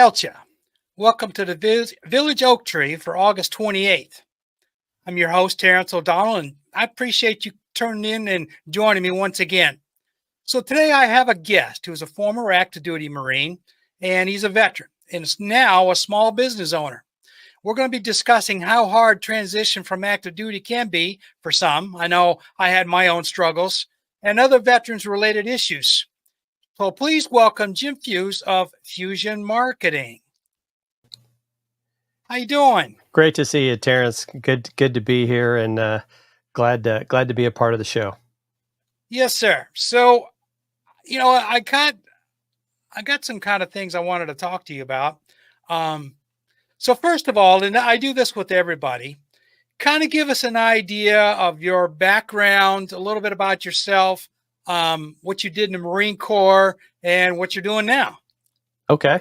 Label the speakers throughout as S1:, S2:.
S1: ail't ya? Welcome to the Village Oak Tree for August 28th. I'm your host, Terrence O'Donnell, and I appreciate you turning in and joining me once again. So today I have a guest who's a former active duty Marine, and he's a veteran, and is now a small business owner. We're going to be discussing how hard transition from active duty can be for some. I know I had my own struggles and other veterans-related issues. So please welcome Jim Fuhs of Fusion Marketing. How you doing?
S2: Great to see you, Terrence. Good to be here, and glad to be a part of the show.
S1: Yes, sir. So, I got some kind of things I wanted to talk to you about. So first of all, and I do this with everybody, kind of give us an idea of your background, a little bit about yourself, what you did in the Marine Corps, and what you're doing now.
S2: Okay.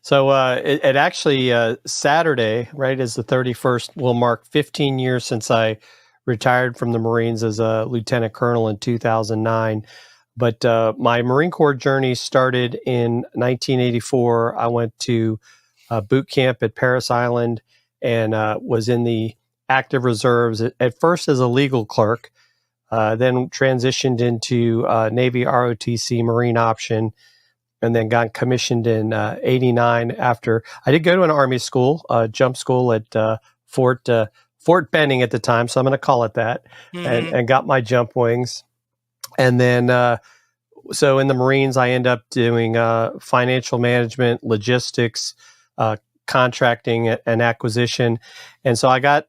S2: So it actually, Saturday, right, is the 31st, will mark 15 years since I retired from the Marines as a lieutenant colonel in 2009. But my Marine Corps journey started in 1984. I went to boot camp at Parris Island and was in the active reserves at first as a legal clerk, then transitioned into Navy ROTC Marine option, and then got commissioned in 89 after. I did go to an Army school, jump school at Fort Benning at the time, so I'm going to call it that, and got my jump wings. And then, so in the Marines, I end up doing financial management, logistics, contracting and acquisition. And so I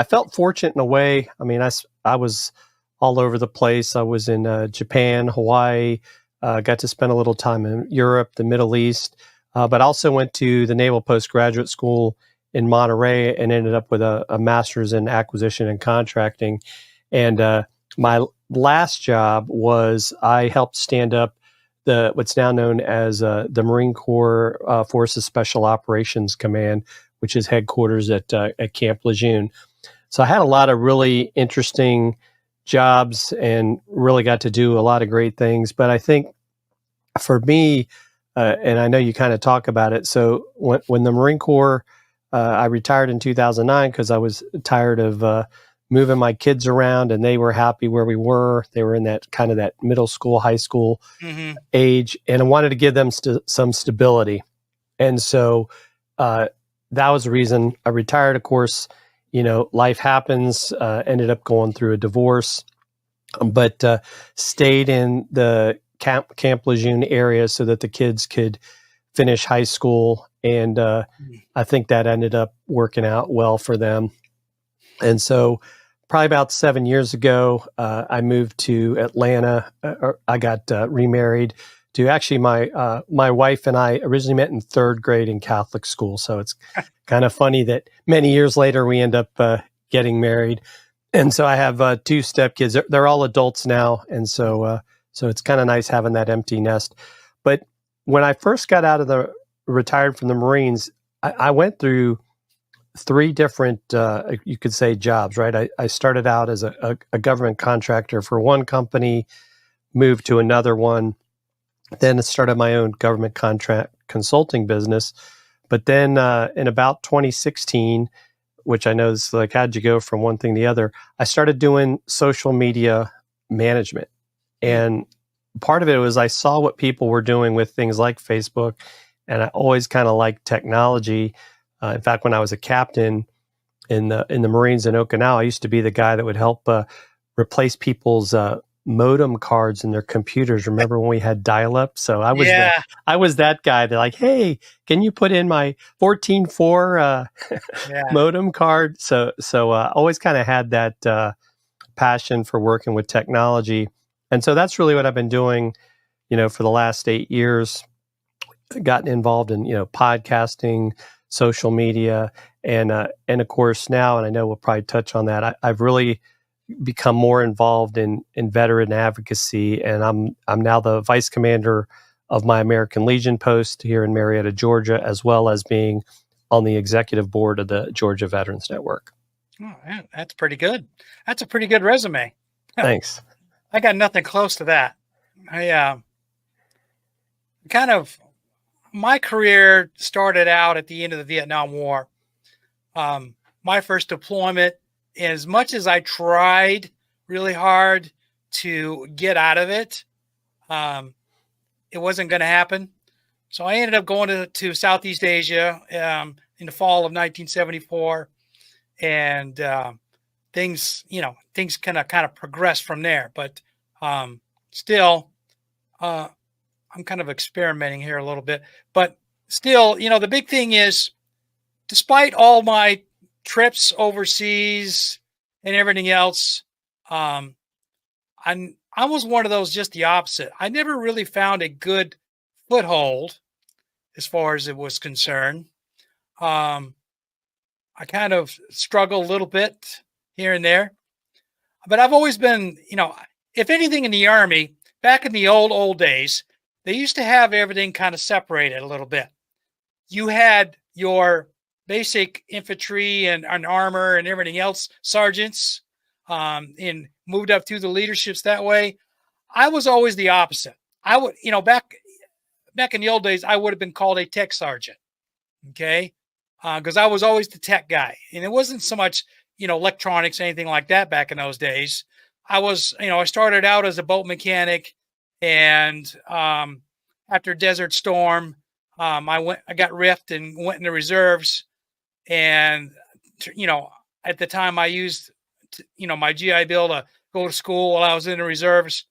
S2: felt fortunate in a way. I mean, I was all over the place. I was in Japan, Hawaii, got to spend a little time in Europe, the Middle East, but also went to the Naval Postgraduate School in Monterey and ended up with a master's in acquisition and contracting. And my last job was I helped stand up what's now known as the Marine Corps Forces Special Operations Command, which is headquarters at Camp Lejeune. So I had a lot of really interesting jobs and really got to do a lot of great things. But I think for me, and I know you kind of talk about it. So when the Marine Corps, I retired in 2009 because I was tired of moving my kids around, and they were happy where we were. They were in that kind of that middle school, high school age, and I wanted to give them some stability. And so that was the reason I retired. Of course, life happens. Ended up going through a divorce, but stayed in the Camp Lejeune area so that the kids could finish high school. And I think that ended up working out well for them. And so probably about 7 years ago, I moved to Atlanta. I got remarried to actually my wife and I originally met in third grade in Catholic school. So it's kind of funny that many years later we end up getting married. And so I have 2 stepkids. They're all adults now. And so it's kind of nice having that empty nest. But when I first got retired from the Marines, I went through 3 different, you could say, jobs, right? I started out as a government contractor for one company, moved to another one, then started my own government contract consulting business. But then in about 2016, which I know is like, how'd you go from one thing to the other? I started doing social media management. And part of it was I saw what people were doing with things like Facebook, and I always kind of liked technology. In fact, when I was a captain in the Marines in Okinawa, I used to be the guy that would help replace people's modem cards in their computers. Remember when we had dial-up? So I was that guy that like, hey, can you put in my 14.4 modem card? So always kind of had that passion for working with technology. And so that's really what I've been doing, for the last 8 years. Gotten involved in, podcasting, social media, and of course now, and I know we'll probably touch on that, I've really become more involved in veteran advocacy, and I'm now the vice commander of my American Legion post here in Marietta, Georgia, as well as being on the executive board of the Georgia Veterans Network.
S1: Oh, man, that's pretty good. That's a pretty good resume.
S2: Thanks.
S1: I got nothing close to that. I my career started out at the end of the Vietnam War. My first deployment, as much as I tried really hard to get out of it, um, it wasn't going to happen. So I ended up going to Southeast Asia in the fall of 1974, and things kind of progressed from there. But still, uh, I'm kind of experimenting here a little bit. But still, the big thing is, despite all my trips overseas and everything else, um, I was one of those just the opposite. I never really found a good foothold as far as it was concerned. Um, I kind of struggle a little bit here and there, but I've always been, if anything in the Army, back in the old days, they used to have everything kind of separated a little bit. You had your basic infantry and armor and everything else, sergeants, and moved up through the leaderships that way. I was always the opposite. I would, back in the old days, I would have been called a tech sergeant. Okay. Because I was always the tech guy. And it wasn't so much, electronics, anything like that back in those days. I started out as a boat mechanic, and after Desert Storm, I got riffed and went in the reserves. And, at the time I used, my GI Bill to go to school while I was in the reserves.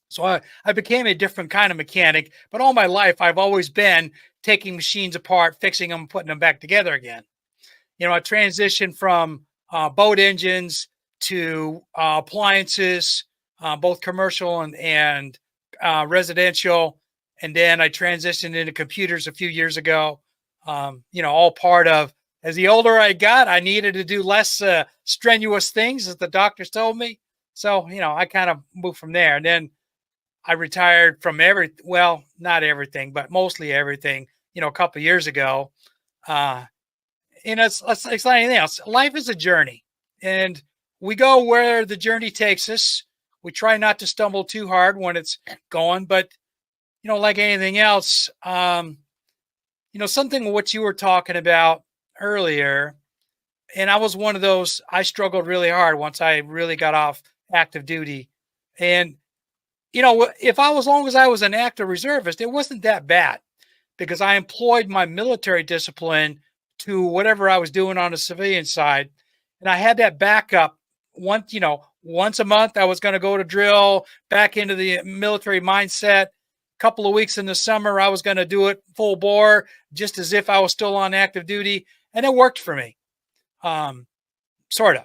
S1: So I became a different kind of mechanic, but all my life I've always been taking machines apart, fixing them, putting them back together again. I transitioned from boat engines to appliances, both commercial and residential. And then I transitioned into computers a few years ago. All part of, as the older I got, I needed to do less strenuous things, as the doctors told me. So, I kind of moved from there. And then I retired from not everything, but mostly everything, a couple of years ago. It's like anything else. Life is a journey, and we go where the journey takes us. We try not to stumble too hard when it's going, but like anything else, something what you were talking about earlier, and I was one of those. I struggled really hard once I really got off active duty, and if as long as I was an active reservist, it wasn't that bad, because I employed my military discipline to whatever I was doing on the civilian side. And I had that backup. Once a month, I was going to go to drill, back into the military mindset. A couple of weeks in the summer, I was going to do it full bore, just as if I was still on active duty. And it worked for me. Sort of.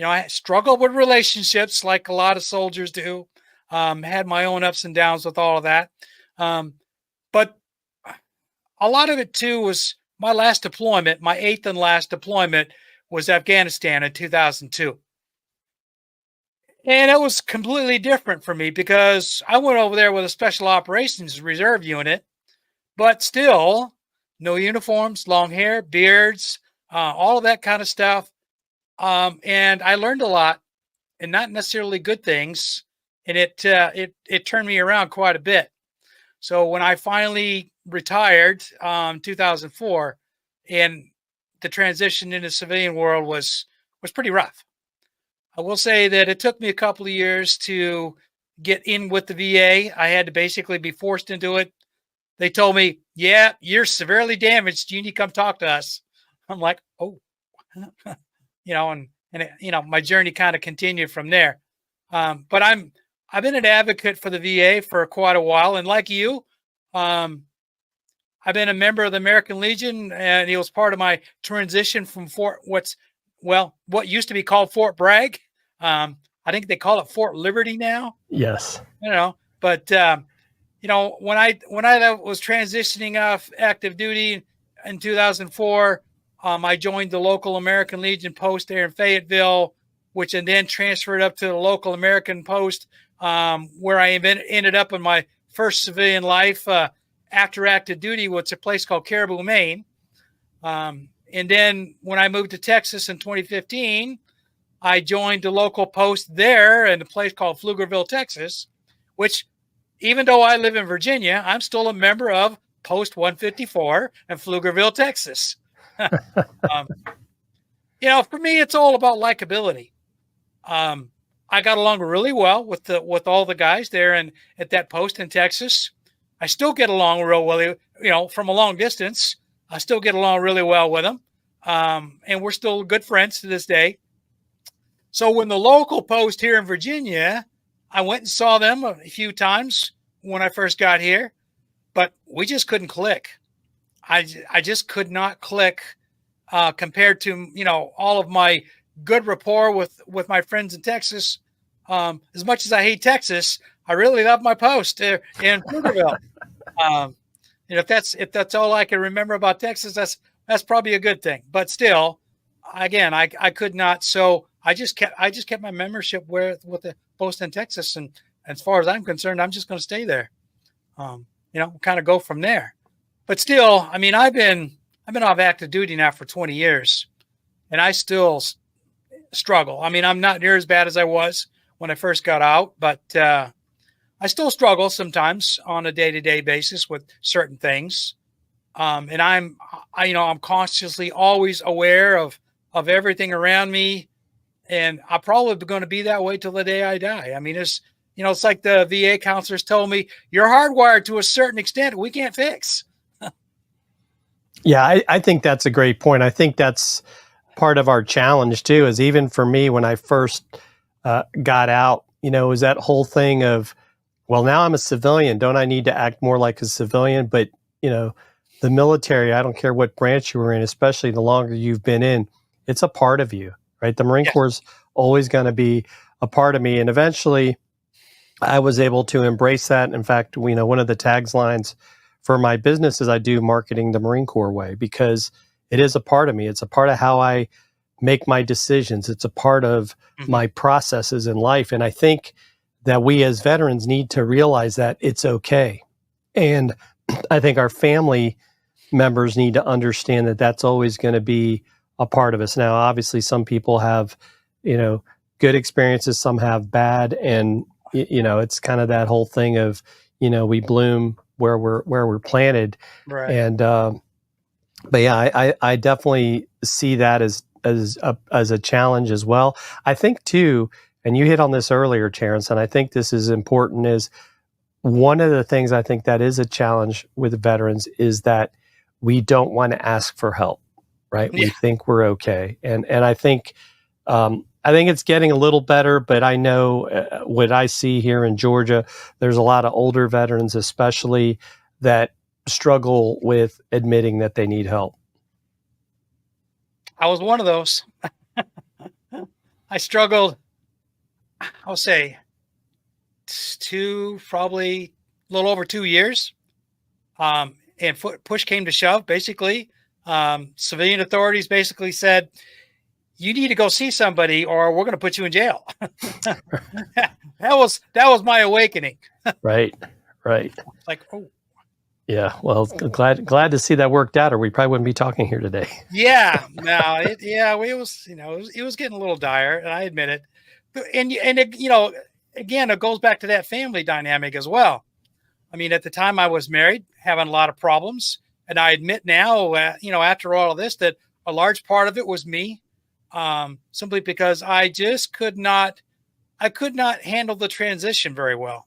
S1: I struggled with relationships like a lot of soldiers do. Had my own ups and downs with all of that. But a lot of it too was my last deployment. My eighth and last deployment was Afghanistan in 2002. And it was completely different for me, because I went over there with a special operations reserve unit, but still no uniforms, long hair, beards, all of that kind of stuff. And I learned a lot, and not necessarily good things. And it turned me around quite a bit. So when I finally retired, 2004, and the transition into the civilian world was pretty rough. I will say that it took me a couple of years to get in with the VA. I had to basically be forced into it. They told me, "Yeah, you're severely damaged. You need to come talk to us." I'm like, "Oh," my journey kind of continued from there. But I've been an advocate for the VA for quite a while, and like you, I've been a member of the American Legion, and it was part of my transition from what used to be called Fort Bragg. I think they call it Fort Liberty now.
S2: Yes.
S1: But when I was transitioning off active duty in 2004, I joined the local American Legion post there in Fayetteville, which and then transferred up to the local American post, where I ended up in my first civilian life after active duty, was a place called Caribou, Maine. And then when I moved to Texas in 2015, I joined the local post there in a place called Pflugerville, Texas, which, even though I live in Virginia, I'm still a member of Post 154 in Pflugerville, Texas. For me, it's all about likability. I got along really well with all the guys there and at that post in Texas. I still get along real well, from a long distance. I still get along really well with them. And we're still good friends to this day. So when the local post here in Virginia, I went and saw them a few times when I first got here, but we just couldn't click. I just could not click compared to, all of my good rapport with my friends in Texas. As much as I hate Texas, I really love my post there in Pflugerville. If that's all I can remember about Texas, that's probably a good thing. But still, again, I could not. So I just kept my membership with the post in Texas, and as far as I'm concerned, I'm just going to stay there. Kind of go from there. But still, I mean, I've been off active duty now for 20 years, and I still struggle. I mean, I'm not near as bad as I was when I first got out, but I still struggle sometimes on a day-to-day basis with certain things. And I'm consciously always aware of everything around me, and I'm probably going to be that way till the day I die. I mean, it's like the VA counselors told me, you're hardwired to a certain extent we can't fix.
S2: Yeah, I think that's a great point. I think that's part of our challenge too, is even for me, when I first got out, was that whole thing of, well, now I'm a civilian. Don't I need to act more like a civilian? But, the military, I don't care what branch you were in, especially the longer you've been in, it's a part of you, right? The Marine Corps is always going to be a part of me. And eventually I was able to embrace that. In fact, one of the taglines for my business is I do marketing the Marine Corps way, because it is a part of me. It's a part of how I make my decisions. It's a part of my processes in life. And I think that we as veterans need to realize that it's okay. And I think our family members need to understand that that's always going to be a part of us. Now, obviously, some people have, good experiences, some have bad. And, it's kind of that whole thing of, we bloom where we're planted.
S1: Right.
S2: And, but yeah, I definitely see that as a challenge as well. I think too, and you hit on this earlier, Terrence, and I think this is important, is one of the things I think that is a challenge with veterans is that we don't want to ask for help, right?
S1: Yeah.
S2: We think we're okay. And I think it's getting a little better, but I know what I see here in Georgia, there's a lot of older veterans, especially, that struggle with admitting that they need help.
S1: I was one of those. I struggled, I'll say, probably a little over 2 years. And push came to shove, basically. Civilian authorities basically said, you need to go see somebody or we're going to put you in jail. that was my awakening.
S2: Right.
S1: Like, oh.
S2: Yeah. Well, glad to see that worked out, or we probably wouldn't be talking here today.
S1: Yeah. No, it was getting a little dire, and I admit it. And again, it goes back to that family dynamic as well. I mean, at the time I was married, having a lot of problems. And I admit now, after all of this, that a large part of it was me, simply because I just could not handle the transition very well.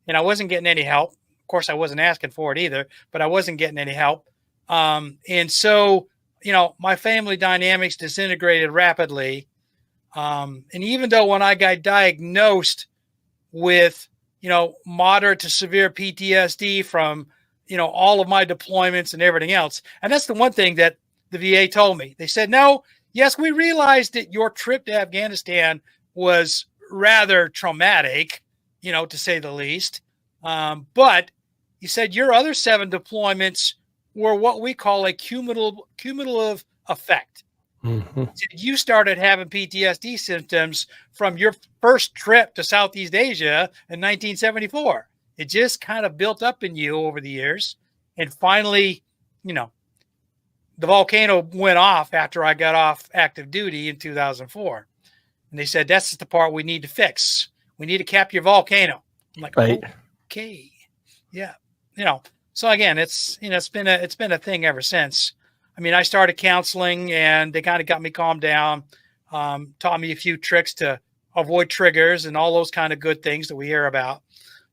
S1: And I wasn't getting any help. Of course, I wasn't asking for it either, but I wasn't getting any help. And so, my family dynamics disintegrated rapidly. And even though when I got diagnosed with, moderate to severe PTSD from, all of my deployments and everything else. And that's the one thing that the VA told me. They said, no, yes, we realized that your trip to Afghanistan was rather traumatic, to say the least. But you said your other 7 deployments were what we call a cumulative effect.
S2: Mm-hmm.
S1: You started having PTSD symptoms from your first trip to Southeast Asia in 1974. It just kind of built up in you over the years. And finally, the volcano went off after I got off active duty in 2004. And they said, that's the part we need to fix. We need to cap your volcano. I'm like,
S2: right.
S1: Okay. Yeah. So again, it's been a thing ever since. I mean, I started counseling, and they kind of got me calmed down, taught me a few tricks to avoid triggers and all those kind of good things that we hear about.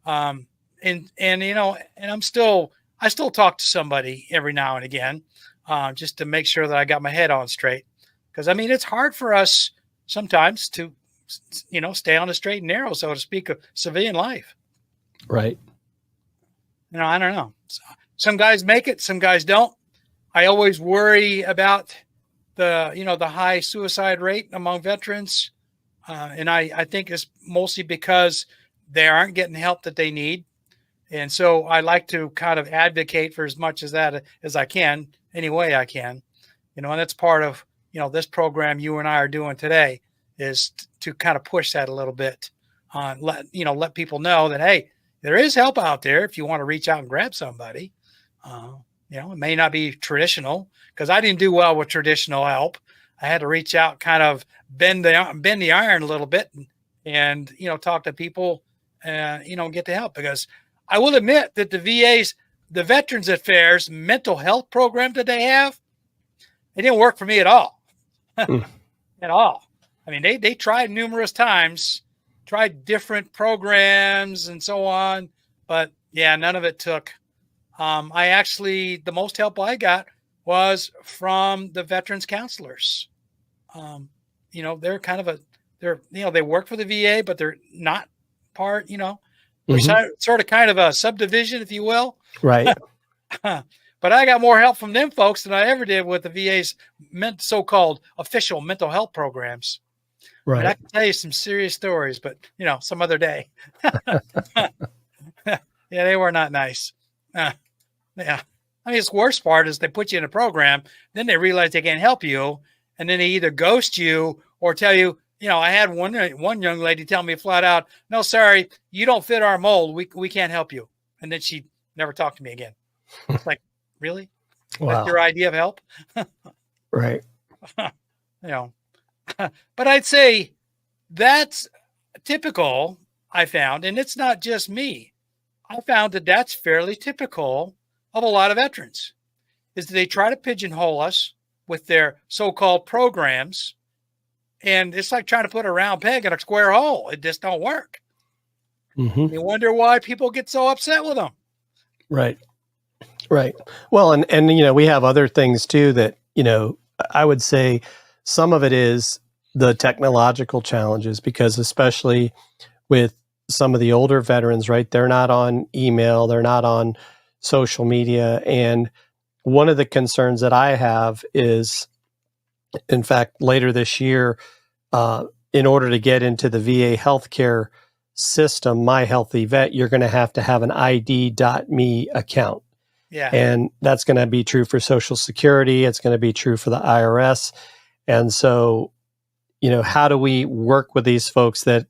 S1: Um, and and I still talk to somebody every now and again, just to make sure that I got my head on straight. Because I mean, it's hard for us sometimes to stay on the straight and narrow, so to speak, of civilian life.
S2: Right.
S1: I don't know. Some guys make it, some guys don't. I always worry about the high suicide rate among veterans, and I think it's mostly because they aren't getting the help that they need. And so I like to kind of advocate for as much as that as I can, any way I can. And that's part of this program you and I are doing today, is to kind of push that a little bit. Let people know that, hey, there is help out there if you want to reach out and grab somebody. It may not be traditional, because I didn't do well with traditional help. I had to reach out, kind of bend the iron a little bit, and talk to people, and get the help. Because I will admit that the Veterans Affairs mental health program that they have, it didn't work for me at all. At all. I mean, they tried numerous times, tried different programs and so on, but yeah, none of it took. The most help I got was from the veterans counselors. They're kind of they work for the VA, but they're not part, they're sort of kind of a subdivision, if you will.
S2: Right.
S1: But I got more help from them folks than I ever did with the VA's so-called official mental health programs.
S2: Right.
S1: And I can tell you some serious stories, but some other day. Yeah, they were not nice. Yeah. I mean, the worst part is they put you in a program, then they realize they can't help you, and then they either ghost you or tell you, I had one young lady tell me flat out, "No, sorry, you don't fit our mold. We can't help you." And then she never talked to me again. It's like, really?
S2: Wow.
S1: That's your idea of help?
S2: Right.
S1: But I'd say that's typical, I found, and it's not just me. I found that that's fairly typical of a lot of veterans, is that they try to pigeonhole us with their so-called programs, and it's like trying to put a round peg in a square hole. It just don't work. You wonder why people get so upset with them.
S2: Right. Right. Well, and we have other things too that, I would say some of it is the technological challenges, because especially with some of the older veterans, right, they're not on email, they're not on social media. And one of the concerns that I have is, in fact, later this year, in order to get into the VA healthcare system, My Healthy Vet, you're going to have an ID.me account.
S1: Yeah.
S2: And that's going to be true for Social Security. It's going to be true for the IRS. And so, how do we work with these folks that,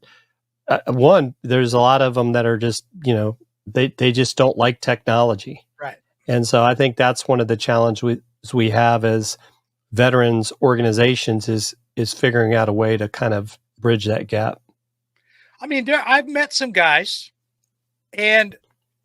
S2: one, there's a lot of them that are just, they just don't like technology.
S1: Right.
S2: And so I think that's one of the challenges we have as veterans organizations is figuring out a way to kind of bridge that gap.
S1: I mean, I've met some guys, and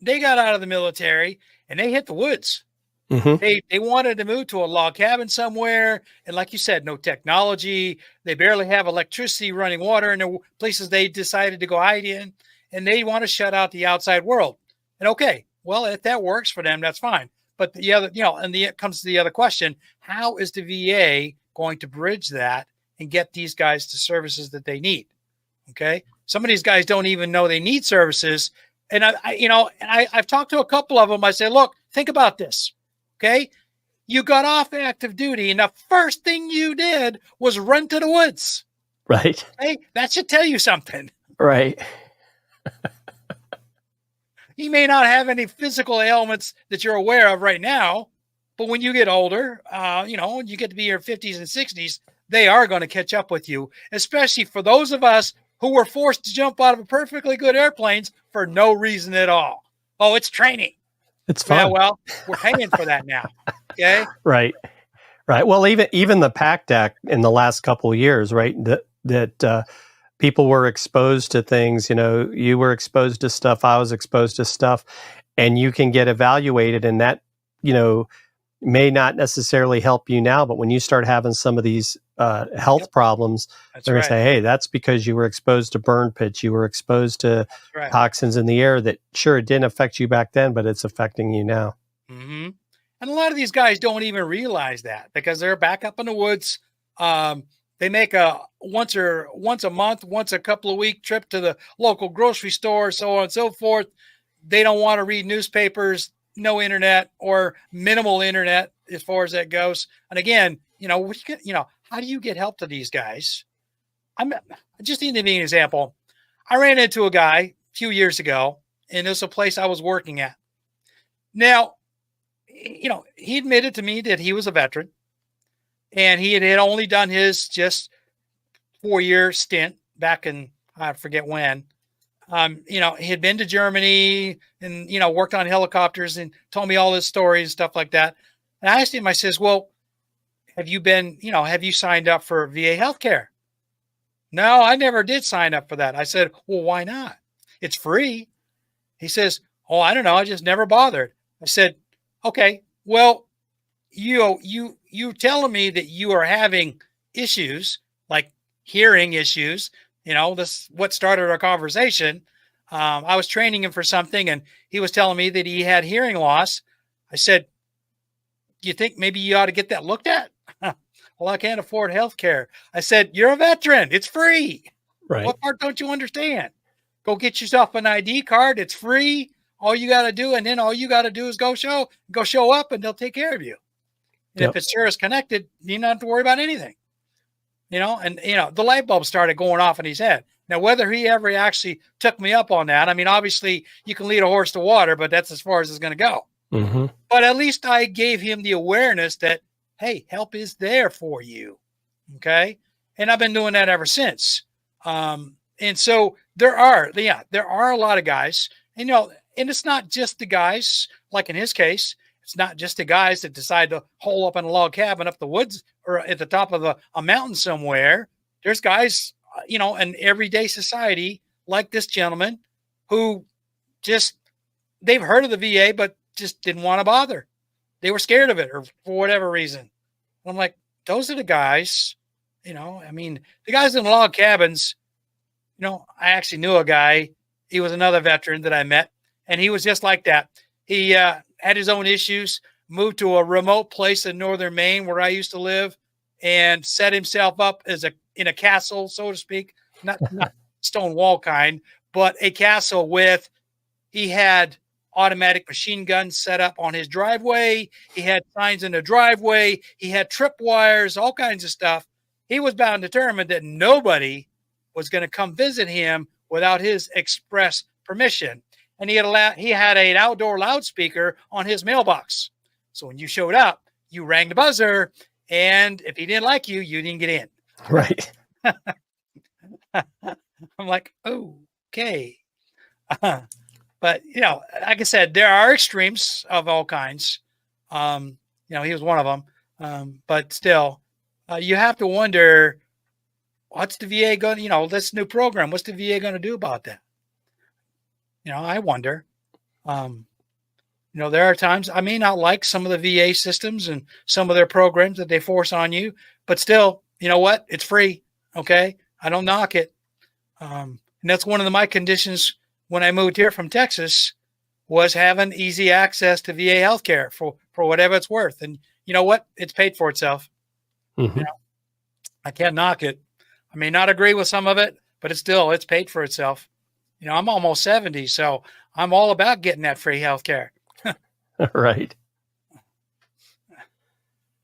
S1: they got out of the military and they hit the woods. They wanted to move to a log cabin somewhere, and like you said, no technology. They barely have electricity, running water in the places they decided to go hide in, and they want to shut out the outside world. And okay, well, if that works for them, that's fine. But the other, it comes to the other question: how is the VA going to bridge that and get these guys the services that they need? Okay, some of these guys don't even know they need services, and I've talked to a couple of them. I say, look, think about this. Okay, you got off active duty, and the first thing you did was run to the woods.
S2: Right.
S1: Okay, that should tell you something.
S2: Right.
S1: You may not have any physical ailments that you're aware of right now, but when you get older, when you get to be in your 50s and 60s, they are going to catch up with you, especially for those of us who were forced to jump out of perfectly good airplanes for no reason at all. Oh, it's training.
S2: It's fun.
S1: Yeah, well, we're paying for that now. Okay.
S2: Right. Right. Well, even the PACT Act in the last couple of years, right, that people were exposed to things. You were exposed to stuff. I was exposed to stuff, and you can get evaluated, and that, may not necessarily help you now, but when you start having some of these health
S1: Yep.
S2: problems,
S1: That's
S2: they're going to
S1: right.
S2: say, hey, that's because you were exposed to burn pits, you were exposed to
S1: That's right.
S2: toxins in the air that, sure, it didn't affect you back then, but it's affecting you now.
S1: Hmm. And a lot of these guys don't even realize that because they're back up in the woods. Um, they make a once a month, once a couple of week trip to the local grocery store, so on and so forth. They don't want to read newspapers, no internet or minimal internet as far as that goes. And again, how do you get help to these guys? I'm just need to be an example. I ran into a guy a few years ago, and there's a place I was working at. Now, he admitted to me that he was a veteran and he had only done his just 4-year stint back in, I forget when. He had been to Germany and, worked on helicopters and told me all his stories, stuff like that. And I asked him, I says, well, have you signed up for VA healthcare? No, I never did sign up for that. I said, well, why not? It's free. He says, oh, I don't know. I just never bothered. I said, okay, well, you telling me that you are having issues like hearing issues. This what started our conversation. I was training him for something and he was telling me that he had hearing loss. I said, do you think maybe you ought to get that looked at? Well, I can't afford health care. I said, you're a veteran, it's free.
S2: Right.
S1: What part don't you understand? Go get yourself an ID card, it's free. All you got to do, and then all you got to do is go show up and they'll take care of you. And
S2: Yep.
S1: if it's service connected, you don't have to worry about anything. The light bulb started going off in his head. Now, whether he ever actually took me up on that, I mean, obviously you can lead a horse to water, but that's as far as it's going to go.
S2: Mm-hmm.
S1: But at least I gave him the awareness that, hey, help is there for you. Okay. And I've been doing that ever since. And so there are a lot of guys, and, and it's not just the guys, like in his case, it's not just the guys that decide to hole up in a log cabin up the woods or at the top of a mountain somewhere. There's guys, in everyday society like this gentleman who just, they've heard of the VA, but just didn't want to bother. They were scared of it or for whatever reason. And I'm like, those are the guys, the guys in log cabins, I actually knew a guy. He was another veteran that I met, and he was just like that. He had his own issues, moved to a remote place in northern Maine where I used to live, and set himself up in a castle, so to speak, not stone wall kind, but a castle he had automatic machine guns set up on his driveway. He had signs in the driveway. He had trip wires, all kinds of stuff. He was bound and determined that nobody was going to come visit him without his express permission. And he had an outdoor loudspeaker on his mailbox. So when you showed up, you rang the buzzer, and if he didn't like you, you didn't get in.
S2: Right.
S1: I'm like, oh, okay. But, like I said, there are extremes of all kinds. He was one of them. But still, you have to wonder, what's the VA going to, this new program, what's the VA going to do about that? I wonder. There are times I may not like some of the VA systems and some of their programs that they force on you, but still, you know what? It's free. Okay. I don't knock it. And that's one of my conditions when I moved here from Texas was having easy access to VA healthcare for whatever it's worth. And you know what? It's paid for itself.
S2: Mm-hmm.
S1: I can't knock it. I may not agree with some of it, but it's paid for itself. I'm almost 70, so I'm all about getting that free healthcare.
S2: Right.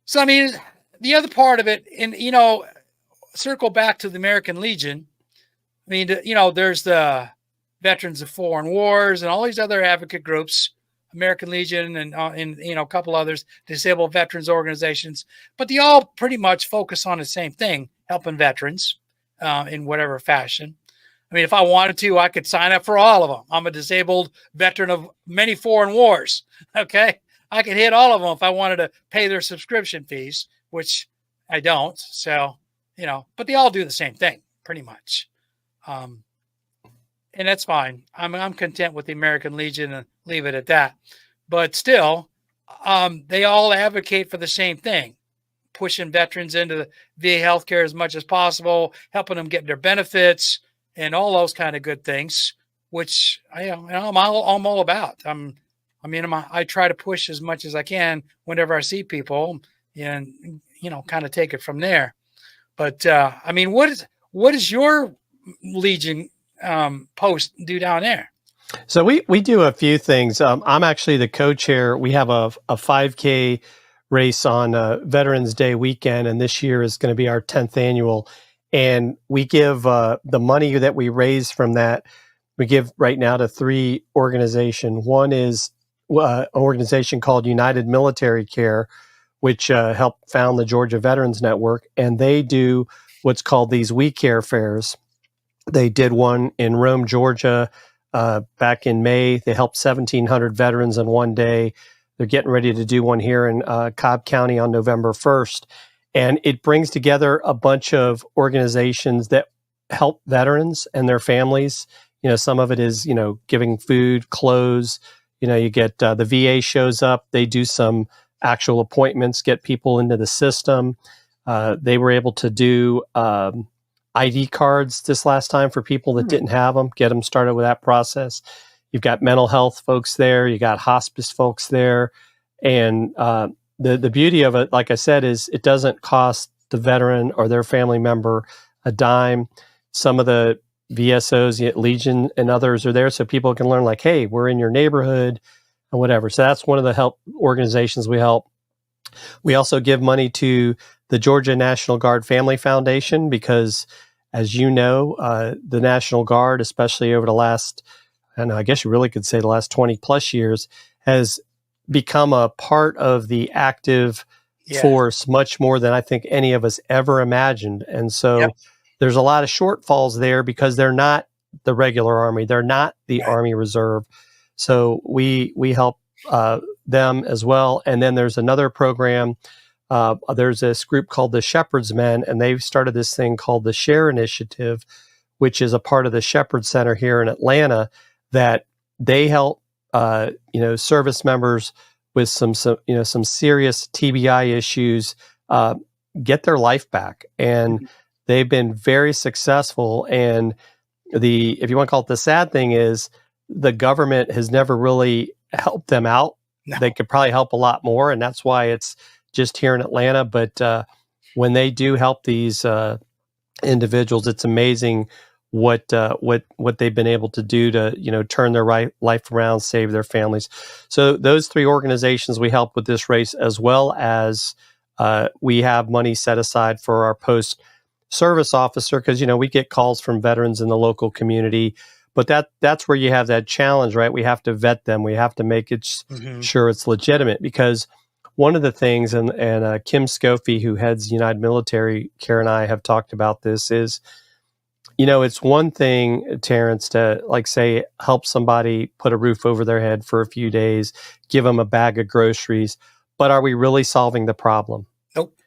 S1: So, the other part of it, and, circle back to the American Legion. There's the Veterans of Foreign Wars and all these other advocate groups, American Legion and a couple others, disabled veterans organizations, but they all pretty much focus on the same thing, helping veterans in whatever fashion. If I wanted to, I could sign up for all of them. I'm a disabled veteran of many foreign wars. Okay. I could hit all of them if I wanted to pay their subscription fees, which I don't. So, but they all do the same thing pretty much. and that's fine. I'm content with the American Legion and leave it at that. But still, they all advocate for the same thing, pushing veterans into the VA healthcare as much as possible, helping them get their benefits and all those kind of good things, which I'm all about. I try to push as much as I can whenever I see people, and kind of take it from there. But what is your Legion post do down there?
S2: So we do a few things. I'm actually the co-chair. We have a 5K race on Veterans Day weekend, and this year is going to be our 10th annual. And we give the money that we raise from that, we give right now to three organizations. One is an organization called United Military Care, which helped found the Georgia Veterans Network, and they do what's called these We Care fairs. They did one in Rome, Georgia, back in May. They helped 1,700 veterans in one day. They're getting ready to do one here in Cobb County on November 1st. And it brings together a bunch of organizations that help veterans and their families. Some of it is, giving food, clothes. You get the VA shows up. They do some actual appointments, get people into the system. They were able to do ID cards this last time for people that didn't have them, get them started with that process. You've got mental health folks there. You got hospice folks there. And the beauty of it, like I said, is it doesn't cost the veteran or their family member a dime. Some of the VSOs, Legion and others are there so people can learn like, hey, we're in your neighborhood and whatever. So that's one of the help organizations we help. We also give money to the Georgia National Guard Family Foundation because, as you know, the National Guard, especially over the last, I guess you really could say the last 20 plus years, has become a part of the active force much more than I think any of us ever imagined. And so there's a lot of shortfalls there because they're not the regular Army. They're not the Army Reserve. So we help them as well. And then there's another program. There's this group called the Shepherd's Men, and they've started this thing called the Share Initiative, which is a part of the Shepherd Center here in Atlanta, that they help service members with some serious TBI issues get their life back, and they've been very successful. And if you want to call it, the sad thing is the government has never really helped them out. No. They could probably help a lot more, and that's why it's just here in Atlanta. But when they do help these individuals, it's amazing what they've been able to do to turn their life around, save their families. So those three organizations we help with this race, as well as we have money set aside for our post service officer, because we get calls from veterans in the local community. But that's where you have that challenge, right? We have to vet them. We have to make it sure it's legitimate, because one of the things, and Kim Scofie, who heads United Military Care, and I have talked about this, is, it's one thing, Terrence, to say help somebody put a roof over their head for a few days, give them a bag of groceries, but are we really solving the problem?
S1: Nope.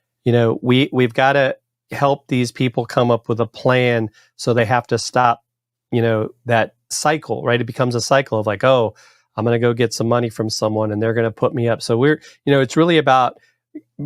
S2: We've got to help these people come up with a plan, so they have to stop that cycle, right? It becomes a cycle of oh, I'm going to go get some money from someone and they're going to put me up. So it's really about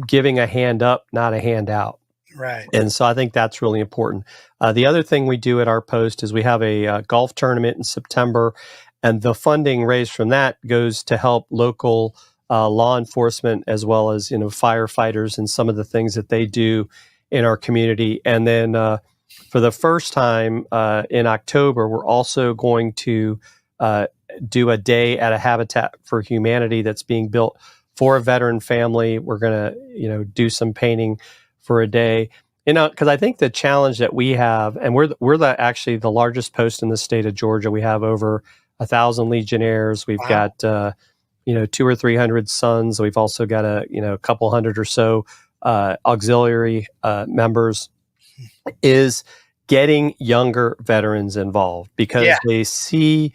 S2: giving a hand up, not a hand out.
S1: Right.
S2: And so I think that's really important. The other thing we do at our post is we have a golf tournament in September, and the funding raised from that goes to help local law enforcement, as well as, firefighters and some of the things that they do in our community. And then for the first time in October, we're also going to do a day at a Habitat for Humanity that's being built for a veteran family. We're going to, do some painting for a day. Because I think the challenge that we have, and we're actually the largest post in the state of Georgia. We have over 1,000 Legionnaires. We've got 200 or 300 sons. We've also got a couple hundred or so auxiliary members. Is getting younger veterans involved, because they see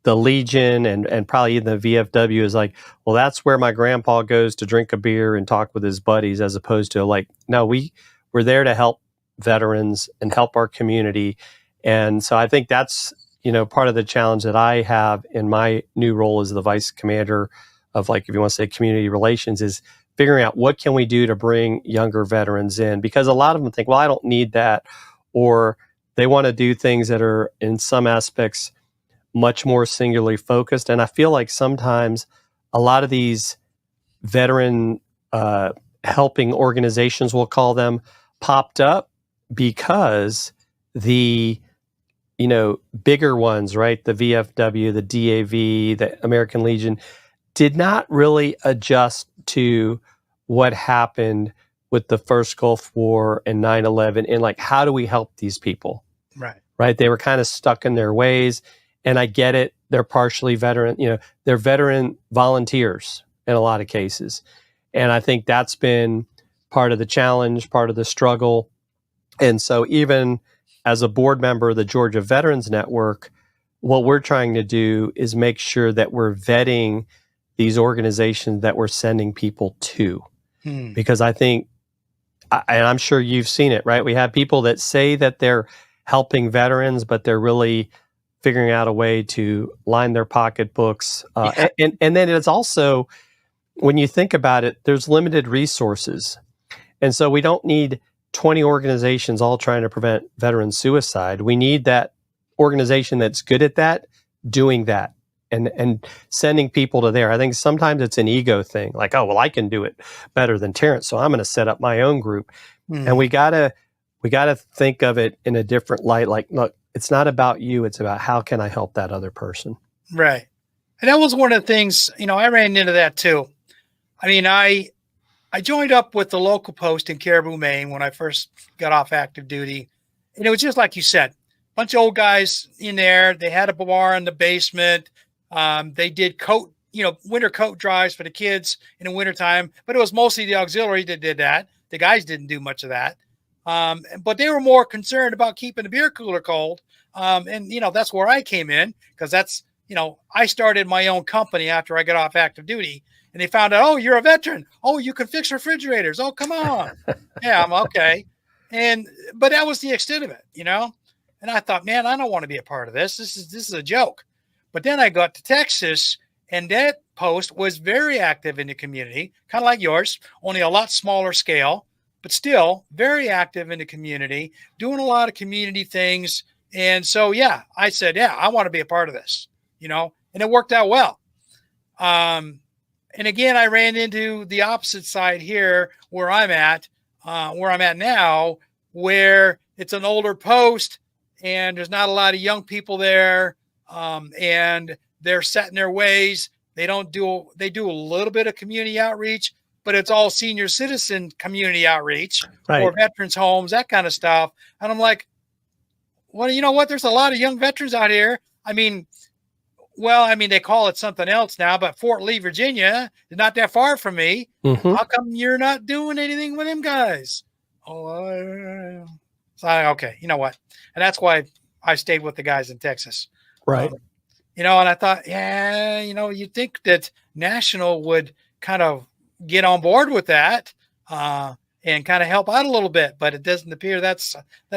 S2: the Legion and probably even the VFW is well, that's where my grandpa goes to drink a beer and talk with his buddies, as opposed to no, we're there to help veterans and help our community. And so I think that's part of the challenge that I have in my new role as the vice commander of, like, if you want to say community relations, is figuring out what can we do to bring younger veterans in, because a lot of them think, well, I don't need that, or they want to do things that are in some aspects much more singularly focused. And I feel like sometimes a lot of these veteran helping organizations, we'll call them, popped up because the bigger ones, right? The VFW, the DAV, the American Legion, did not really adjust to what happened with the first Gulf War and 9/11, and like, how do we help these people? Right. They were kind of stuck in their ways. And I get it. They're partially veteran, they're veteran volunteers in a lot of cases. And I think that's been part of the challenge, part of the struggle. And so even as a board member of the Georgia Veterans Network, what we're trying to do is make sure that we're vetting these organizations that we're sending people to. Because I think, and I'm sure you've seen it, right? We have people that say that they're helping veterans, but they're really figuring out a way to line their pocketbooks. And then it's also, when you think about it, there's limited resources. And so we don't need 20 organizations all trying to prevent veteran suicide. We need that organization that's good at that, doing that, and sending people to there. I think sometimes it's an ego thing, like, oh, well, I can do it better than Terrence, so I'm going to set up my own group. And we gotta think of it in a different light. Like, look, it's not about you. It's about how can I help that other person.
S1: Right. And that was one of the things, I ran into that too. I mean, I joined up with the local post in Caribou, Maine when I first got off active duty. And it was just like you said, a bunch of old guys in there. They had a bar in the basement. They did winter coat drives for the kids in the wintertime, but it was mostly the auxiliary that did that. The guys didn't do much of that. But they were more concerned about keeping the beer cooler cold. And that's where I came in, because that's, I started my own company after I got off active duty, and they found out, oh, you're a veteran. Oh, you can fix refrigerators. Oh, come on. Yeah, I'm okay. But that was the extent of it, and I thought, man, I don't want to be a part of this. This is a joke. But then I got to Texas, and that post was very active in the community, kind of like yours, only a lot smaller scale, but still very active in the community, doing a lot of community things. And so, yeah, I said, yeah, I want to be a part of this, and it worked out well. And again, I ran into the opposite side here where I'm at now, where it's an older post and there's not a lot of young people there. And they're set in their ways. They do a little bit of community outreach, but it's all senior citizen community outreach, right, or veterans homes, that kind of stuff. And I'm like, well, you know what? There's a lot of young veterans out here. I mean, they call it something else now, but Fort Lee, Virginia is not that far from me. Mm-hmm. How come you're not doing anything with them guys? Oh, okay. You know what? And that's why I stayed with the guys in Texas.
S2: Right.
S1: And I thought, yeah, you'd think that National would kind of get on board with that and kind of help out a little bit, but it doesn't appear that's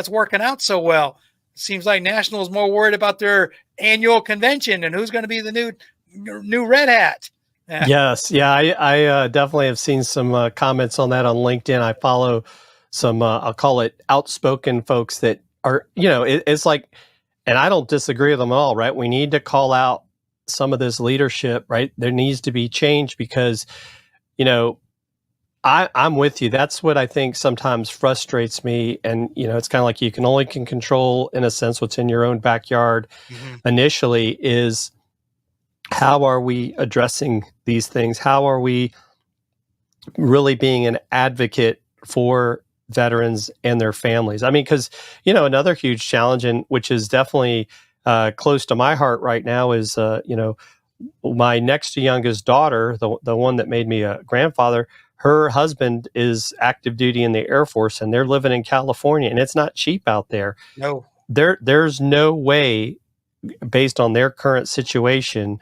S1: working out so well. It seems like National is more worried about their annual convention and who's going to be the new Red Hat.
S2: Yes. Yeah. I definitely have seen some comments on that on LinkedIn. I follow some, I'll call it outspoken folks that are, it's like, and I don't disagree with them at all, right? We need to call out some of this leadership, right? There needs to be change because, I'm with you. That's what I think sometimes frustrates me. And, it's kind of like you can only control, in a sense, what's in your own backyard. Mm-hmm. Initially is, how are we addressing these things? How are we really being an advocate for veterans and their families? I mean, because, another huge challenge, and which is definitely close to my heart right now, is, my next to youngest daughter, the one that made me a grandfather, her husband is active duty in the Air Force, and they're living in California, and it's not cheap out there.
S1: No,
S2: there's no way, based on their current situation,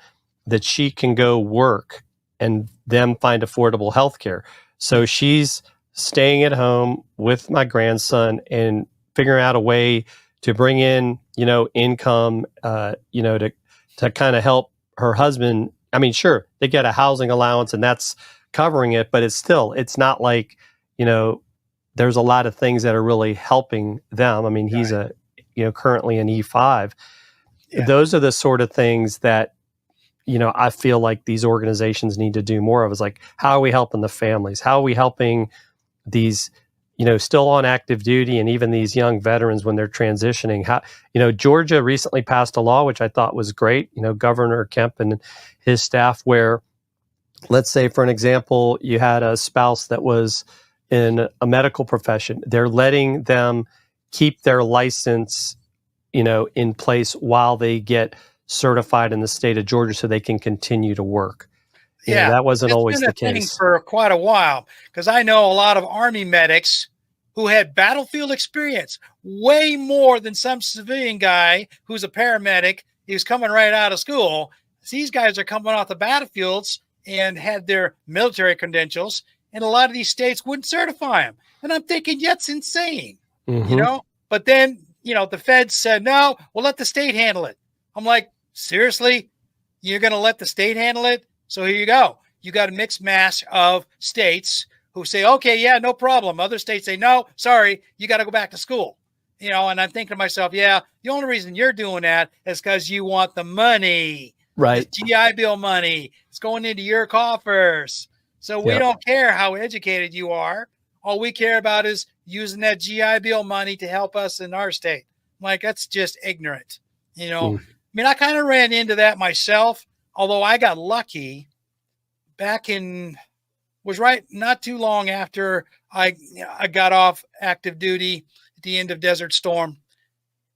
S2: that she can go work and them find affordable health care. So she's staying at home with my grandson and figuring out a way to bring in, income, to kind of help her husband. I mean, sure, they get a housing allowance and that's covering it, but it's not like, there's a lot of things that are really helping them. I mean, he's currently an E5.
S1: Yeah.
S2: Those are the sort of things that, I feel like these organizations need to do more of, is like, how are we helping the families? How are we helping these, still on active duty, and even these young veterans when they're transitioning? How, Georgia recently passed a law, which I thought was great, Governor Kemp and his staff, where, let's say, for an example, you had a spouse that was in a medical profession. They're letting them keep their license, in place while they get certified in the state of Georgia so they can continue to work. That wasn't
S1: it's
S2: always
S1: been
S2: the
S1: a thing
S2: case
S1: for quite a while, because I know a lot of Army medics who had battlefield experience, way more than some civilian guy who's a paramedic. He was coming right out of school. These guys are coming off the battlefields and had their military credentials, and a lot of these states wouldn't certify them. And I'm thinking, that's insane, But then, the feds said, no, we'll let the state handle it. I'm like, seriously? You're going to let the state handle it? So here you go. You got a mixed mass of states who say, okay, yeah, no problem. Other states say, no, sorry, you got to go back to school. And I'm thinking to myself, yeah, the only reason you're doing that is because you want the money.
S2: Right.
S1: It's GI Bill money. It's going into your coffers. So we don't care how educated you are. All we care about is using that GI Bill money to help us in our state. I'm like, that's just ignorant. I mean, I kind of ran into that myself, although I got lucky was right not too long after I got off active duty at the end of Desert Storm,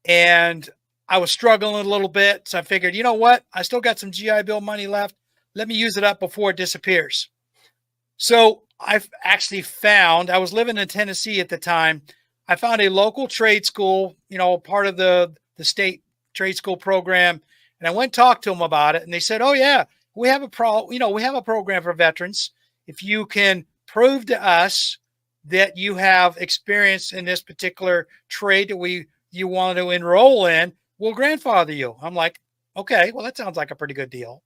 S1: and I was struggling a little bit. So I figured, you know what? I still got some GI Bill money left. Let me use it up before it disappears. So I've actually found, I was living in Tennessee at the time. I found a local trade school, part of the state trade school program. And I went and talked to them about it. And they said, oh yeah, we have a program for veterans. If you can prove to us that you have experience in this particular trade that you want to enroll in, we'll grandfather you. I'm like, okay, well, that sounds like a pretty good deal.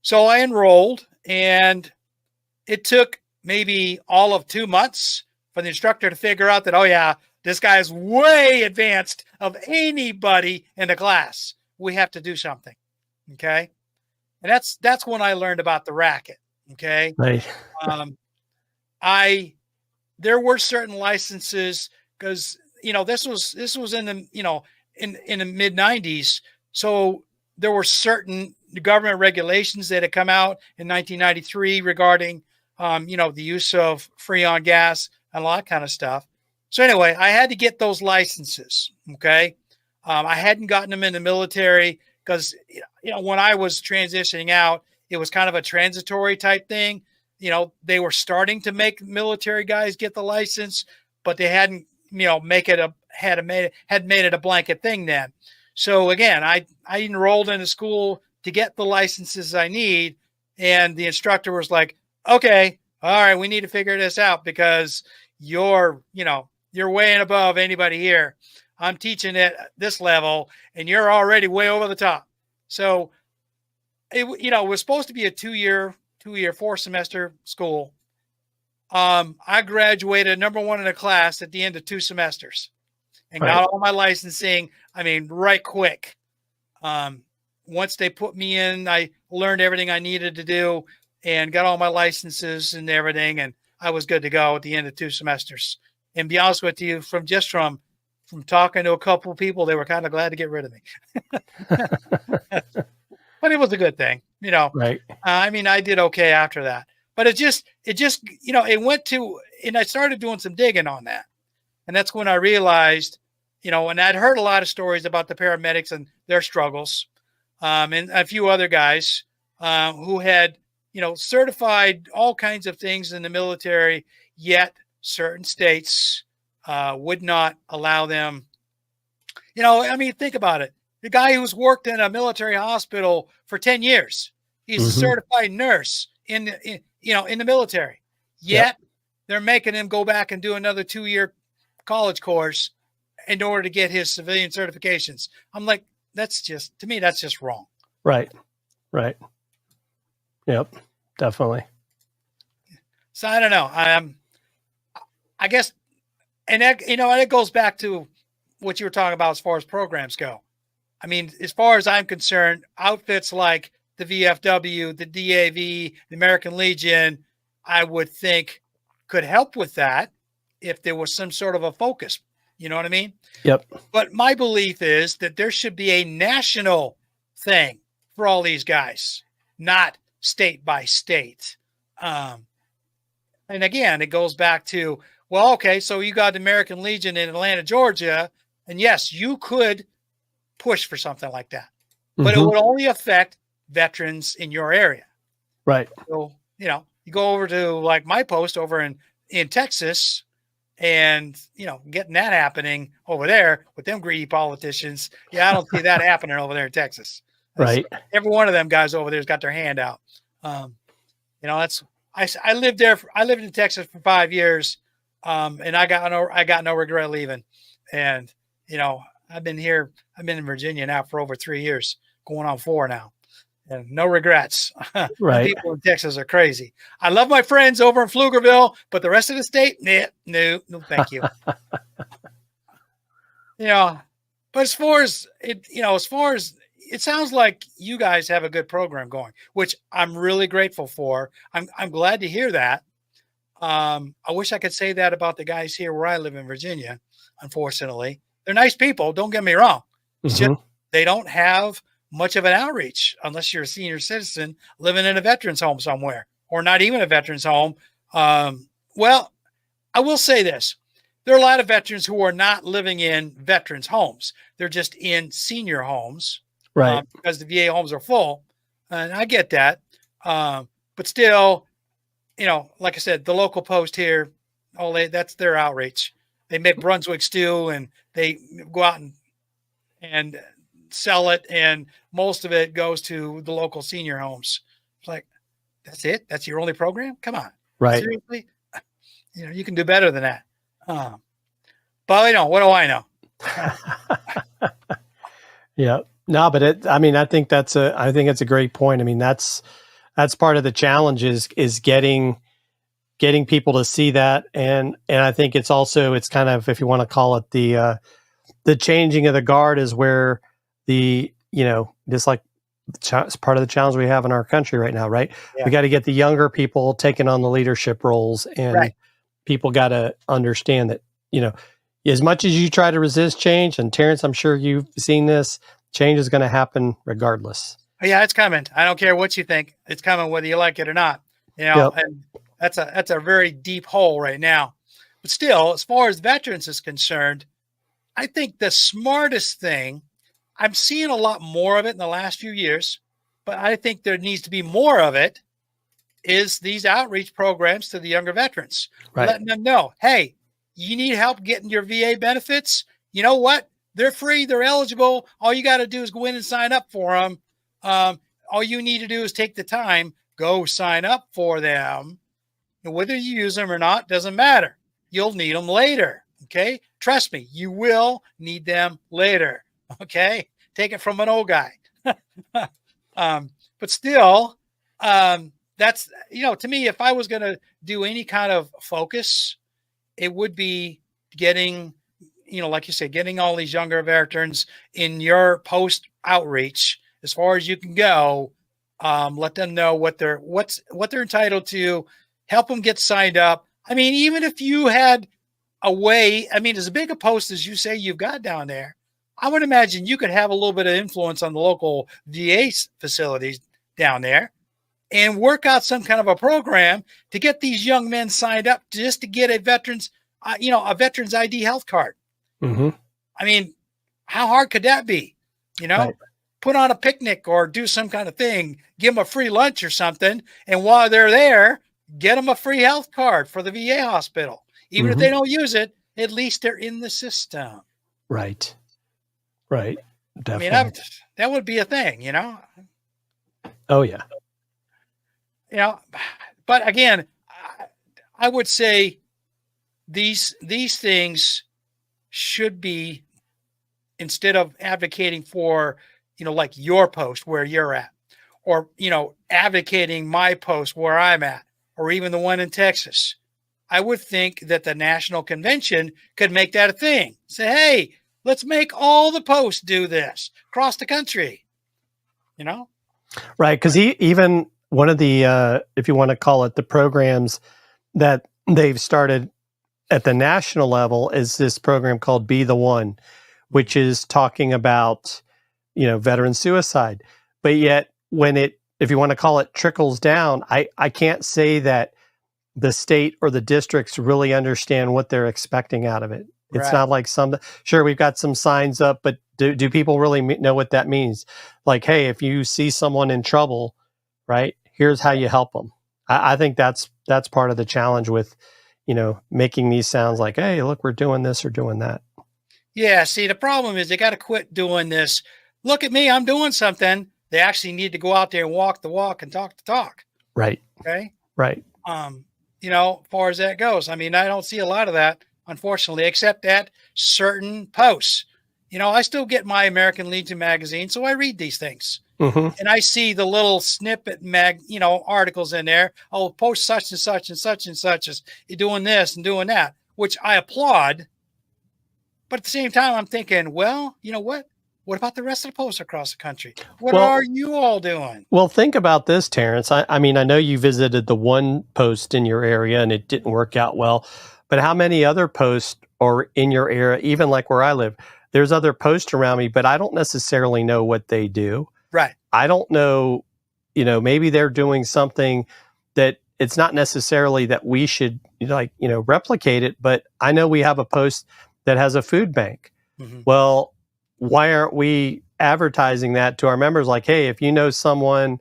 S1: So I enrolled, and it took maybe all of 2 months for the instructor to figure out that, oh yeah, this guy is way advanced of anybody in the class. We have to do something. Okay. And that's when I learned about the racket. Okay.
S2: Right.
S1: There were certain licenses, because, this was in the, in the mid 90s. So there were certain government regulations that had come out in 1993 regarding, the use of freon gas and a lot of kind of stuff. So anyway, I had to get those licenses. Okay. I hadn't gotten them in the military because, when I was transitioning out, it was kind of a transitory type thing. They were starting to make military guys get the license, but they hadn't, had made it a blanket thing then. So again, I enrolled into school to get the licenses I need. And the instructor was like, okay, all right, we need to figure this out because you're way and above anybody here. I'm teaching at this level and you're already way over the top. So it was supposed to be a 2-year, 4-semester school. I graduated number one in a class at the end of 2 semesters and got all my licensing. I mean, right quick. Once they put me in, I learned everything I needed to do and got all my licenses and everything. And I was good to go at the end of 2 semesters. And be honest with you, from talking to a couple of people, they were kind of glad to get rid of me. But it was a good thing,
S2: Right.
S1: I mean, I did okay after that, but it just, it went to, and I started doing some digging on that. And that's when I realized, and I'd heard a lot of stories about the paramedics and their struggles, and a few other guys who had, certified all kinds of things in the military, yet certain states would not allow them. I mean, think about it. The guy who's worked in a military hospital for 10 years, he's a certified nurse in the military. Yet they're making him go back and do another 2-year college course in order to get his civilian certifications. I'm like, to me, that's just wrong.
S2: Right. Right. Yep. Definitely.
S1: So I don't know. I guess, and that, and it goes back to what you were talking about as far as programs go. I mean, as far as I'm concerned, outfits like the VFW, the DAV, the American Legion, I would think could help with that if there was some sort of a focus. You know what I mean?
S2: Yep.
S1: But my belief is that there should be a national thing for all these guys, not state by state. And again, it goes back to, well, okay, so you got the American Legion in Atlanta, Georgia, and yes, you could push for something like that, but it would only affect veterans in your area.
S2: Right.
S1: So, you go over to like my post over in Texas and, getting that happening over there with them greedy politicians. Yeah, I don't see that happening over there in Texas.
S2: Right.
S1: Every one of them guys over there's got their hand out. I lived there. I lived in Texas for 5 years. And I got no regret leaving. And, I've been in Virginia now for over 3 years, going on 4 now, and no regrets.
S2: Right.
S1: People in Texas are crazy. I love my friends over in Pflugerville, but the rest of the state, no, thank you. But as far as it sounds like you guys have a good program going, which I'm really grateful for. I'm glad to hear that. I wish I could say that about the guys here where I live in Virginia. Unfortunately, they're nice people. Don't get me wrong. It's just they don't have much of an outreach unless you're a senior citizen living in a veterans home somewhere, or not even a veterans home. Well, I will say this. There are a lot of veterans who are not living in veterans homes. They're just in senior homes,
S2: right?
S1: Because the VA homes are full. And I get that. But still, like I said, the local post here, that's their outreach. They make Brunswick stew and they go out and sell it. And most of it goes to the local senior homes. It's like, that's it. That's your only program. Come on.
S2: Right.
S1: Seriously. You can do better than that. But what do I know?
S2: Yeah. No, but I think that's a great point. I mean, that's part of the challenge is getting people to see that. And I think it's kind of, if you want to call it the changing of the guard, is where just like it's part of the challenge we have in our country right now, right? Yeah. We got to get the younger people taking on the leadership roles, and people got to understand that, as much as you try to resist change, and Terrence, I'm sure you've seen this, change is going to happen regardless.
S1: Yeah, it's coming. I don't care what you think. It's coming whether you like it or not. And that's a very deep hole right now. But still, as far as veterans is concerned, I think the smartest thing, I'm seeing a lot more of it in the last few years, but I think there needs to be more of it, is these outreach programs to the younger veterans. Right. Letting them know, hey, you need help getting your VA benefits? You know what? They're free. They're eligible. All you got to do is go in and sign up for them. All you need to do is take the time, go sign up for them. And whether you use them or not, doesn't matter. You'll need them later. Okay. Trust me, you will need them later. Okay. Take it from an old guy. But still, that's, to me, if I was going to do any kind of focus, it would be getting, like you said, getting all these younger veterans in your post outreach as far as you can go. Let them know what they're entitled to, help them get signed up. I mean, even if you had a way, as big a post as you say you've got down there, I would imagine you could have a little bit of influence on the local VA facilities down there and work out some kind of a program to get these young men signed up just to get a veteran's ID health card.
S2: Mm-hmm.
S1: How hard could that be?
S2: Right.
S1: Put on a picnic or do some kind of thing, give them a free lunch or something. And while they're there, get them a free health card for the VA hospital. Even if they don't use it, at least they're in the system.
S2: Right. Right. Definitely.
S1: That would be a thing,
S2: Oh yeah.
S1: But again, I would say these things should be, instead of advocating for, like your post where you're at, or, advocating my post where I'm at, or even the one in Texas. I would think that the national convention could make that a thing. Say, hey, let's make all the posts do this across the country,
S2: Right. Because even one of the, if you want to call it, the programs that they've started at the national level is this program called Be the One, which is talking about, veteran suicide. But yet when if you want to call it, trickles down, I can't say that the state or the districts really understand what they're expecting out of it. It's
S1: Right.
S2: not like sure, we've got some signs up, but do people really know what that means? Like, hey, if you see someone in trouble, right, here's how you help them. I think that's part of the challenge with, making these sounds like, hey, look, we're doing this or doing that.
S1: Yeah. See, the problem is they got to quit doing this. Look at me, I'm doing something. They actually need to go out there and walk the walk and talk the talk.
S2: Right.
S1: Okay.
S2: Right.
S1: As far as that goes, I mean, I don't see a lot of that, unfortunately, except at certain posts. I still get my American Legion magazine, so I read these things.
S2: Mm-hmm.
S1: And I see the little snippet articles in there. Oh, post such and such and such and such as you're doing this and doing that, which I applaud. But at the same time, I'm thinking, well, you know what? What about the rest of the posts across the country? What are you all doing?
S2: Well, think about this, Terrence. I mean, I know you visited the one post in your area and it didn't work out well, but how many other posts are in your area, even like where I live? There's other posts around me, but I don't necessarily know what they do.
S1: Right.
S2: I don't know, maybe they're doing something that it's not necessarily that we should replicate it, but I know we have a post that has a food bank. Mm-hmm. Well, why aren't we advertising that to our members? Like, hey, if you know someone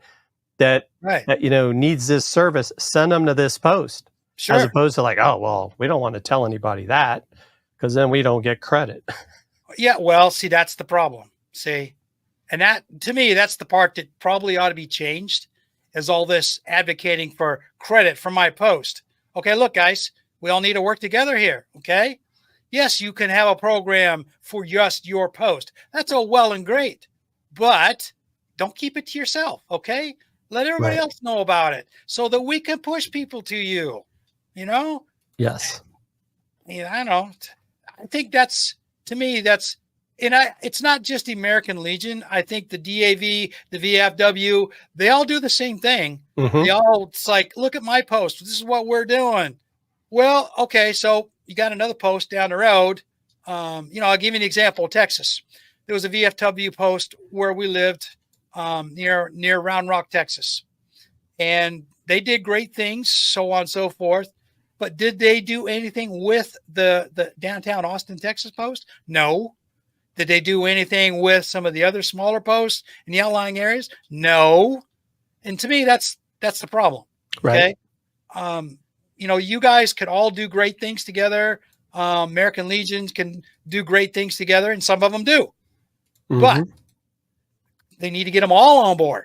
S2: that needs this service, send them to this post. Sure. As opposed to like, oh, well, we don't want to tell anybody that because then we don't get credit.
S1: Yeah, well, see, that's the problem. See, and that, to me, that's the part that probably ought to be changed, is all this advocating for credit for my post. Okay, look, guys, we all need to work together here. Okay. Yes, you can have a program for just your post. That's all well and great, but don't keep it to yourself, okay? Let everybody else know about it so that we can push people to you,
S2: Yes.
S1: I know. I think that's, to me, it's not just the American Legion. I think the DAV, the VFW, they all do the same thing. Mm-hmm. It's like, look at my post. This is what we're doing. Well, okay, so you got another post down the road. I'll give you an example. Texas. There was a VFW post where we lived near Round Rock, Texas. And they did great things, so on and so forth. But did they do anything with the downtown Austin, Texas post? No. Did they do anything with some of the other smaller posts in the outlying areas? No. And to me, that's the problem. Okay.
S2: Right.
S1: You guys could all do great things together. American Legions can do great things together, and some of them do. Mm-hmm. But they need to get them all on board,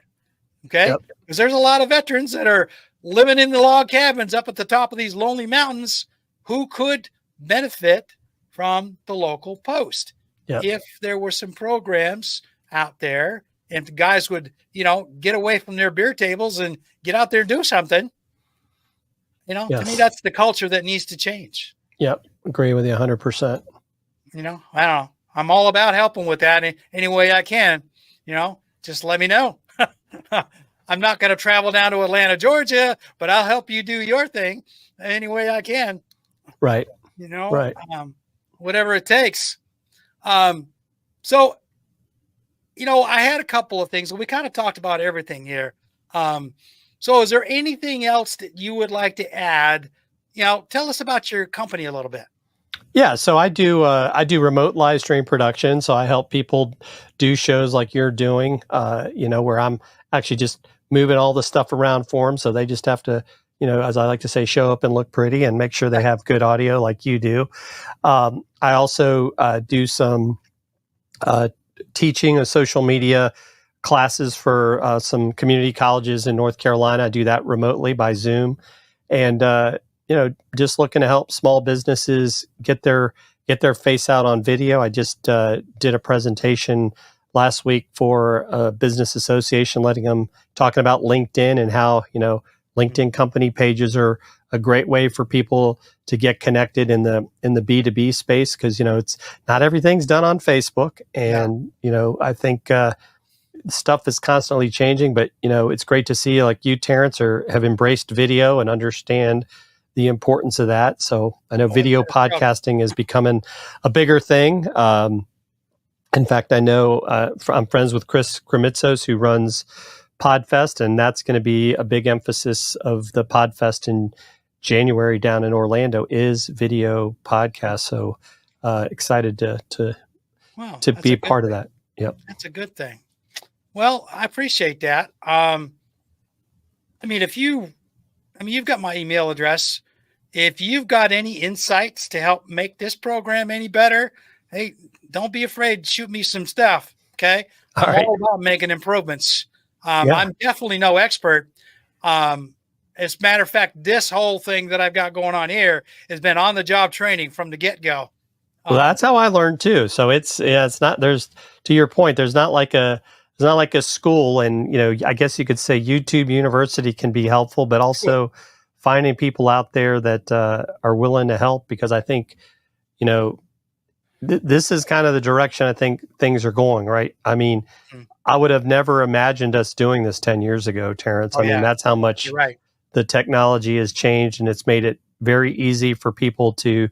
S1: okay? Because there's a lot of veterans that are living in the log cabins up at the top of these lonely mountains who could benefit from the local post. If there were some programs out there, and the guys would, get away from their beer tables and get out there and do something. To me, that's the culture that needs to change.
S2: Yep. Agree with you 100%.
S1: I don't know. I'm all about helping with that any way I can. Just let me know. I'm not going to travel down to Atlanta, Georgia, but I'll help you do your thing any way I can.
S2: Right.
S1: Right. Whatever it takes. So, I had a couple of things. We kind of talked about everything here. So is there anything else that you would like to add? Tell us about your company a little bit.
S2: Yeah, so I do remote live stream production. So I help people do shows like you're doing, where I'm actually just moving all the stuff around for them. So they just have to, as I like to say, show up and look pretty and make sure they have good audio like you do. I also do some teaching of social media classes for some community colleges in North Carolina. I do that remotely by Zoom. And, just looking to help small businesses get their get their face out on video. I just did a presentation last week for a business association, letting them talking about LinkedIn and how, LinkedIn company pages are a great way for people to get connected in the B2B space, because it's not everything's done on Facebook, and I think stuff is constantly changing. But it's great to see, like, you, Terrence, have embraced video and understand the importance of that. So I know video podcasting is becoming a bigger thing. In fact, I know I'm friends with Chris Kremitzos, who runs Podfest, and that's going to be a big emphasis of the Podfest in January down in Orlando is video podcast. So excited to be a part of that. Yep.
S1: That's a good thing. Well, I appreciate that. You've got my email address. If you've got any insights to help make this program any better, hey, don't be afraid to shoot me some stuff. Okay. I'm all about making improvements. I'm definitely no expert. As a matter of fact, this whole thing that I've got going on here has been on the job training from the get-go.
S2: Well, that's how I learned too. So it's not, there's, to your point, there's not like a school, and, I guess you could say YouTube University can be helpful, but also finding people out there that are willing to help, because I think, this is kind of the direction I think things are going, right? I mean, I would have never imagined us doing this 10 years ago, Terrence. That's how much the technology has changed, and it's made it very easy for people to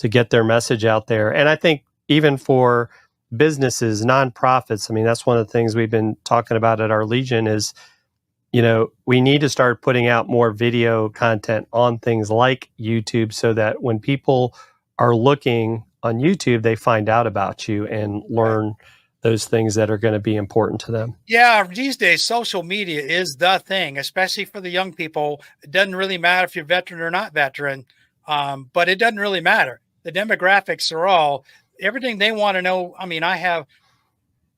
S2: get their message out there. And I think even for businesses, nonprofits, that's one of the things we've been talking about at our Legion is, we need to start putting out more video content on things like YouTube, so that when people are looking on YouTube, they find out about you and learn those things that are going to be important to them.
S1: Yeah, these days, social media is the thing, especially for the young people. It doesn't really matter if you're veteran or not veteran, but it doesn't really matter. The demographics are all, everything they want to know. I have,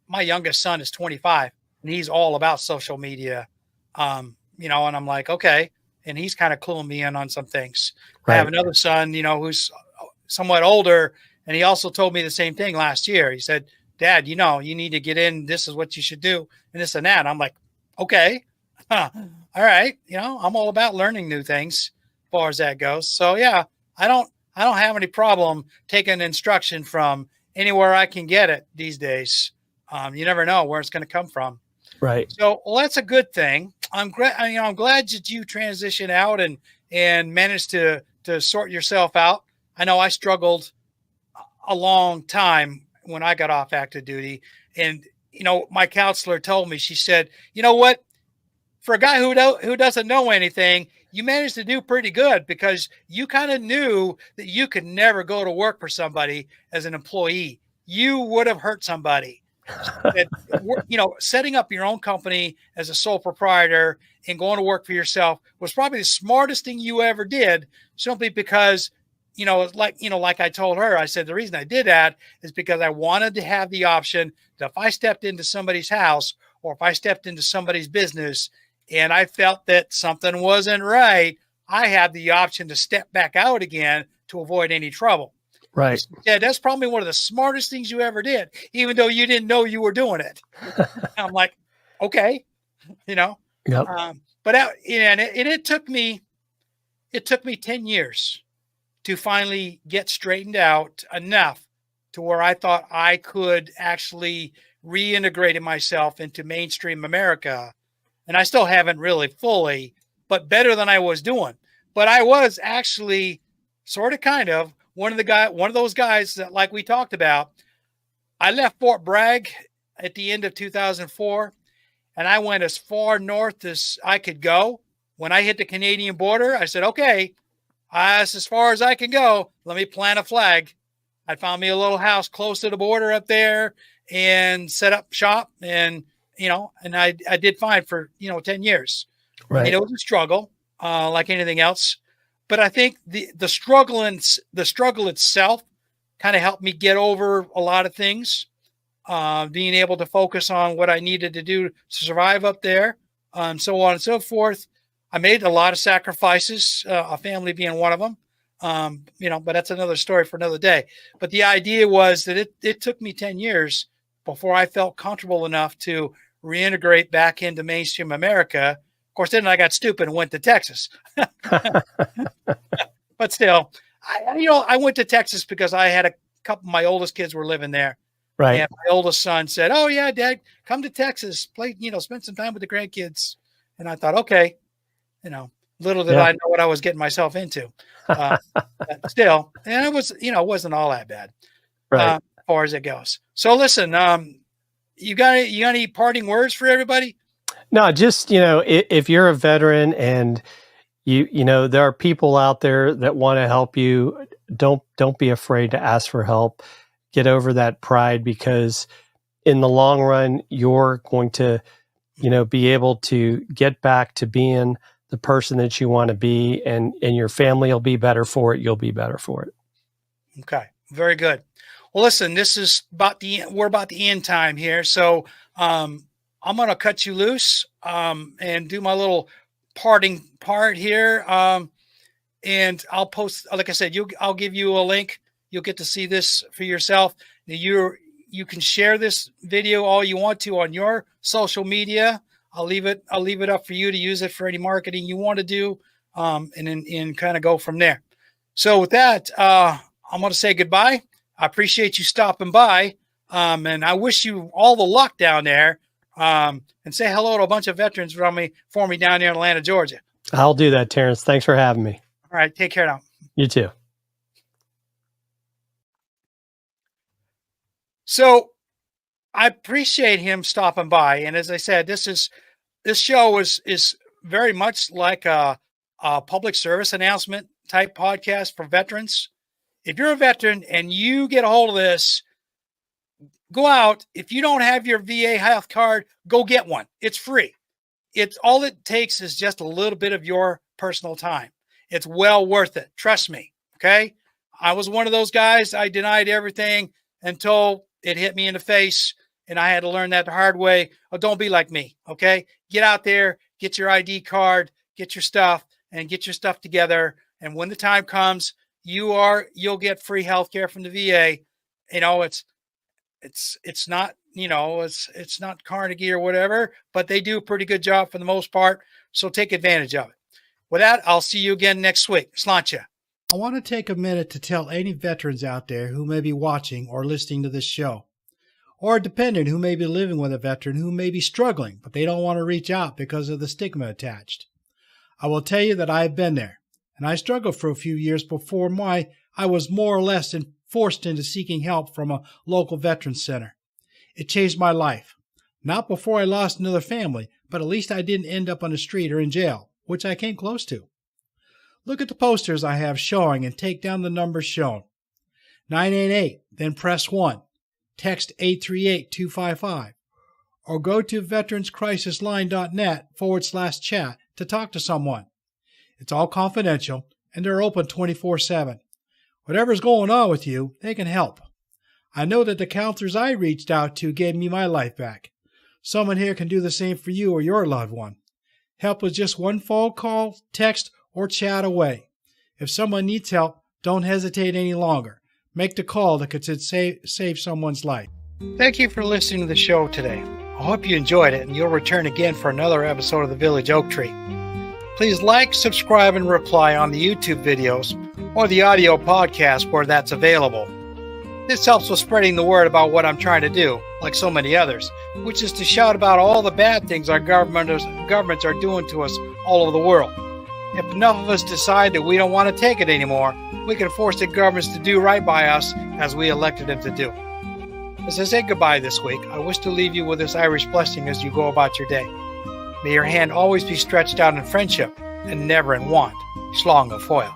S1: my youngest son is 25, and he's all about social media, and I'm like, okay. And he's kind of cluing me in on some things. Right. I have another son, who's somewhat older, and he also told me the same thing last year. He said, Dad, you need to get in. This is what you should do, and this and that. I'm like, okay, all right. I'm all about learning new things as far as that goes. So yeah, I don't have any problem taking instruction from anywhere I can get it these days. You never know where it's going to come from.
S2: Right.
S1: So, well, that's a good thing. I'm glad that you transitioned out and managed to sort yourself out. I know I struggled a long time when I got off active duty, and my counselor told me, she said, you know what, for a guy who doesn't know anything, you managed to do pretty good, because you kind of knew that you could never go to work for somebody as an employee. You would have hurt somebody. That, setting up your own company as a sole proprietor and going to work for yourself was probably the smartest thing you ever did, simply because like I told her, I said, the reason I did that is because I wanted to have the option that if I stepped into somebody's house, or if I stepped into somebody's business and I felt that something wasn't right, I had the option to step back out again to avoid any trouble.
S2: Right.
S1: Yeah, that's probably one of the smartest things you ever did, even though you didn't know you were doing it. I'm like, okay,
S2: Yep.
S1: But it took me 10 years to finally get straightened out enough to where I thought I could actually reintegrate myself into mainstream America. And I still haven't really fully, but better than I was doing. But I was actually sort of kind of one of those guys that, like we talked about, I left Fort Bragg at the end of 2004, and I went as far north as I could go. When I hit the Canadian border, I said, okay, that's as far as I can go. Let me plant a flag. I found me a little house close to the border up there and set up shop, and I did fine for 10 years.
S2: Right.
S1: It was a struggle, like anything else, but I think the struggle itself kind of helped me get over a lot of things. Being able to focus on what I needed to do to survive up there, so on and so forth. I made a lot of sacrifices, a family being one of them. But that's another story for another day. But the idea was that it took me 10 years before I felt comfortable enough to reintegrate back into mainstream America. Of course, then I got stupid and went to Texas. But still, I went to Texas because I had a couple of my oldest kids were living there.
S2: Right.
S1: And my oldest son said, "Oh yeah, Dad, come to Texas, play, spend some time with the grandkids." And I thought, okay, little did I know what I was getting myself into. But still, and it was, it wasn't all that bad,
S2: Right.
S1: as far as it goes. So listen, you got any parting words for everybody?
S2: No, just, if you're a veteran and there are people out there that want to help you, don't be afraid to ask for help. Get over that pride, because in the long run, you're going to, be able to get back to being the person that you want to be, and your family will be better for it. You'll be better for it.
S1: Okay. Very good. Well, listen, this is we're about the end time here. So, I'm going to cut you loose, and do my little parting part here. And I'll post, like I said, I'll give you a link. You'll get to see this for yourself. Now you can share this video all you want to on your social media. I'll leave it up for you to use it for any marketing you want to do, and kind of go from there. So with that, I'm going to say goodbye. I appreciate you stopping by, and I wish you all the luck down there. And say hello to a bunch of veterans for me down here in Atlanta, Georgia.
S2: I'll do that, Terrence. Thanks for having me.
S1: All right, take care now.
S2: You too.
S1: So I appreciate him stopping by. And as I said, this show is very much like a public service announcement type podcast for veterans. If you're a veteran and you get a hold of this, go out. If you don't have your VA health card, go get one. It's free. It's all it takes is just a little bit of your personal time. It's well worth it. Trust me. Okay. I was one of those guys. I denied everything until it hit me in the face, and I had to learn that the hard way. Oh, don't be like me. Okay. Get out there, get your ID card, get your stuff, and get your stuff together. And when the time comes, you'll get free health care from the VA. It's not, it's not Carnegie or whatever, but they do a pretty good job for the most part. So take advantage of it. With that, I'll see you again next week. Sláinte. I want to take a minute to tell any veterans out there who may be watching or listening to this show, or a dependent who may be living with a veteran who may be struggling, but they don't want to reach out because of the stigma attached. I will tell you that I have been there, and I struggled for a few years before I was more or less forced into seeking help from a local veterans center. It changed my life. Not before I lost another family, but at least I didn't end up on the street or in jail, which I came close to. Look at the posters I have showing and take down the numbers shown. 988, then press 1. Text 838-255. Or go to veteranscrisisline.net/chat to talk to someone. It's all confidential, and they're open 24/7. Whatever's going on with you, they can help. I know that the counselors I reached out to gave me my life back. Someone here can do the same for you or your loved one. Help is just one phone call, text, or chat away. If someone needs help, don't hesitate any longer. Make the call that could save someone's life. Thank you for listening to the show today. I hope you enjoyed it, and you'll return again for another episode of the Village Oak Tree. Please like, subscribe, and reply on the YouTube videos or the audio podcast where that's available. This helps with spreading the word about what I'm trying to do, like so many others, which is to shout about all the bad things our governments are doing to us all over the world. If enough of us decide that we don't want to take it anymore, we can force the governments to do right by us as we elected them to do. As I say goodbye this week, I wish to leave you with this Irish blessing as you go about your day. May your hand always be stretched out in friendship and never in want. Slán go fóill.